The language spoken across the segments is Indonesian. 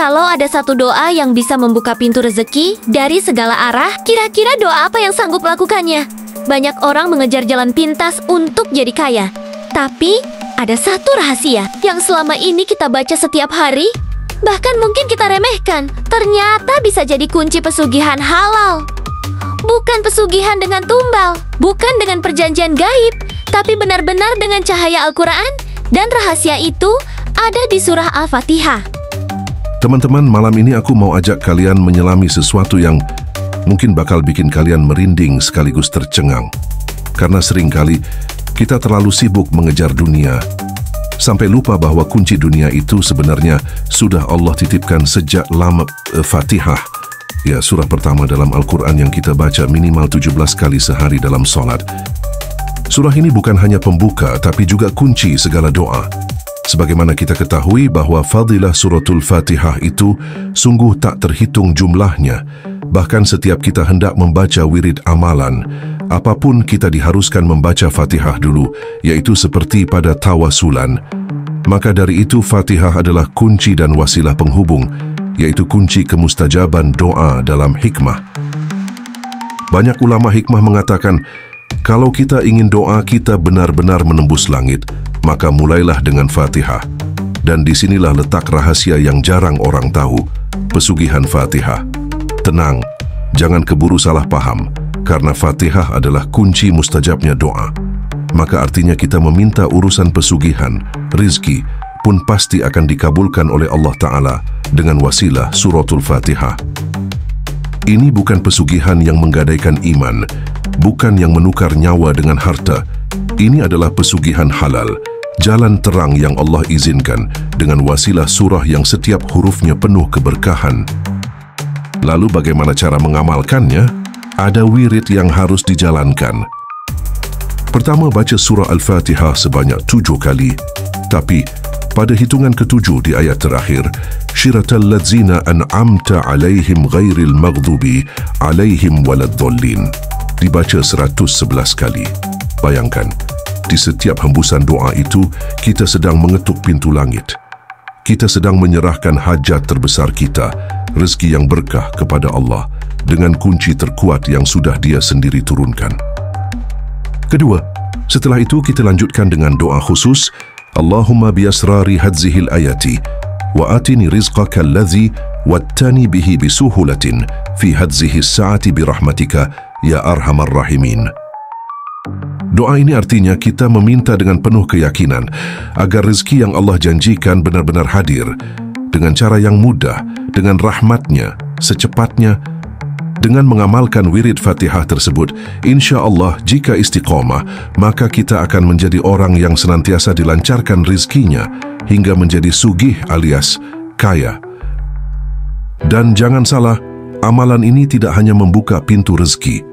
Kalau ada satu doa yang bisa membuka pintu rezeki dari segala arah, kira-kira doa apa yang sanggup melakukannya? Banyak orang mengejar jalan pintas untuk jadi kaya. Tapi, ada satu rahasia yang selama ini kita baca setiap hari, bahkan mungkin kita remehkan. Ternyata bisa jadi kunci pesugihan halal. Bukan pesugihan dengan tumbal, bukan dengan perjanjian gaib, tapi benar-benar dengan cahaya Al-Quran. Dan rahasia itu ada di surah Al-Fatihah. Teman-teman, malam ini aku mau ajak kalian menyelami sesuatu yang mungkin bakal bikin kalian merinding sekaligus tercengang. Karena seringkali kita terlalu sibuk mengejar dunia, sampai lupa bahwa kunci dunia itu sebenarnya sudah Allah titipkan sejak lama. Fatihah, ya, surah pertama dalam Al-Quran yang kita baca minimal 17 kali sehari dalam sholat. Surah ini bukan hanya pembuka, tapi juga kunci segala doa. Sebagaimana kita ketahui bahwa fadilah suratul Fatihah itu sungguh tak terhitung jumlahnya. Bahkan setiap kita hendak membaca wirid amalan, apapun kita diharuskan membaca Fatihah dulu, yaitu seperti pada tawasulan. Maka dari itu Fatihah adalah kunci dan wasilah penghubung, yaitu kunci kemustajaban doa dalam hikmah. Banyak ulama hikmah mengatakan, kalau kita ingin doa kita benar-benar menembus langit, maka mulailah dengan Fatihah. Dan disinilah letak rahasia yang jarang orang tahu, pesugihan Fatihah. Tenang, jangan keburu salah paham, karena Fatihah adalah kunci mustajabnya doa. Maka artinya kita meminta urusan pesugihan, rizki, pun pasti akan dikabulkan oleh Allah Ta'ala dengan wasilah suratul Fatihah. Ini bukan pesugihan yang menggadaikan iman, bukan yang menukar nyawa dengan harta. Ini adalah pesugihan halal, jalan terang yang Allah izinkan dengan wasilah surah yang setiap hurufnya penuh keberkahan. Lalu bagaimana cara mengamalkannya? Ada wirid yang harus dijalankan. Pertama, baca surah Al-Fatihah sebanyak 7 kali. Tapi, pada hitungan ke-7 di ayat terakhir, Syiratal ladzina an'amta alaihim ghairil maghdubi alaihim waladdallin, dibaca 111 kali. Bayangkan, di setiap hembusan doa itu, kita sedang mengetuk pintu langit. Kita sedang menyerahkan hajat terbesar kita, rezeki yang berkah kepada Allah, dengan kunci terkuat yang sudah Dia sendiri turunkan. Kedua, setelah itu kita lanjutkan dengan doa khusus, Allahumma biasrari hadzihil ayati, wa atini rizqaka alladhi wattani bihi bisuhulatin fi hadzihis sa'ati birahmatika ya arhamar rahimin. Doa ini artinya kita meminta dengan penuh keyakinan agar rezeki yang Allah janjikan benar-benar hadir dengan cara yang mudah, dengan rahmatnya, secepatnya. Dengan mengamalkan wirid Fatihah tersebut, insya Allah jika istiqomah, maka kita akan menjadi orang yang senantiasa dilancarkan rizkinya hingga menjadi sugih alias kaya. Dan jangan salah, amalan ini tidak hanya membuka pintu rezeki,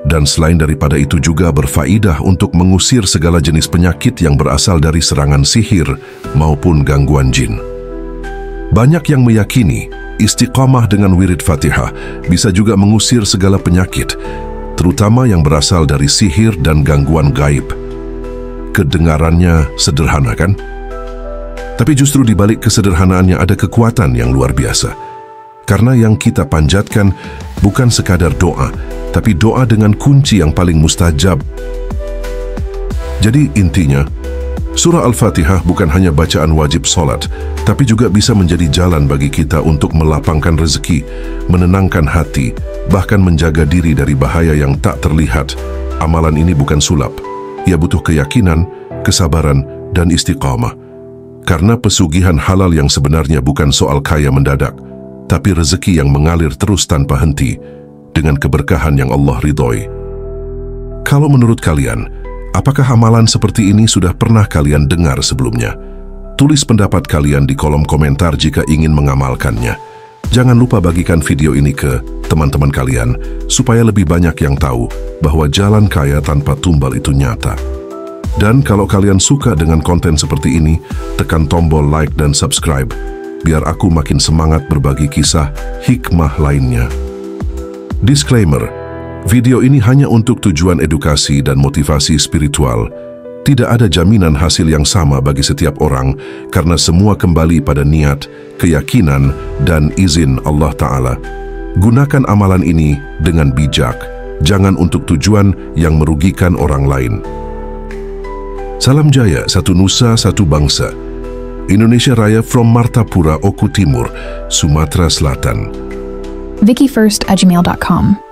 dan selain daripada itu juga berfaedah untuk mengusir segala jenis penyakit yang berasal dari serangan sihir maupun gangguan jin. Banyak yang meyakini istiqamah dengan wirid Fatihah bisa juga mengusir segala penyakit, terutama yang berasal dari sihir dan gangguan gaib. Kedengarannya sederhana, kan? Tapi justru di balik kesederhanaannya ada kekuatan yang luar biasa. Karena yang kita panjatkan bukan sekadar doa, tapi doa dengan kunci yang paling mustajab. Jadi intinya, surah Al-Fatihah bukan hanya bacaan wajib solat, tapi juga bisa menjadi jalan bagi kita untuk melapangkan rezeki, menenangkan hati, bahkan menjaga diri dari bahaya yang tak terlihat. Amalan ini bukan sulap. Ia butuh keyakinan, kesabaran, dan istiqamah. Karena pesugihan halal yang sebenarnya bukan soal kaya mendadak, tapi rezeki yang mengalir terus tanpa henti, dengan keberkahan yang Allah ridhoi. Kalau menurut kalian, apakah amalan seperti ini sudah pernah kalian dengar sebelumnya? Tulis pendapat kalian di kolom komentar jika ingin mengamalkannya. Jangan lupa bagikan video ini ke teman-teman kalian, supaya lebih banyak yang tahu bahwa jalan kaya tanpa tumbal itu nyata. Dan kalau kalian suka dengan konten seperti ini, tekan tombol like dan subscribe, biar aku makin semangat berbagi kisah hikmah lainnya. Disclaimer, video ini hanya untuk tujuan edukasi dan motivasi spiritual, Tidak ada jaminan hasil yang sama bagi setiap orang karena semua kembali pada niat, keyakinan, dan izin Allah Ta'ala. Gunakan amalan ini dengan bijak, jangan untuk tujuan yang merugikan orang lain. Salam jaya, satu nusa, satu bangsa. Indonesia Raya from Martapura, Oku Timur, Sumatera Selatan. VickyFirst@gmail.com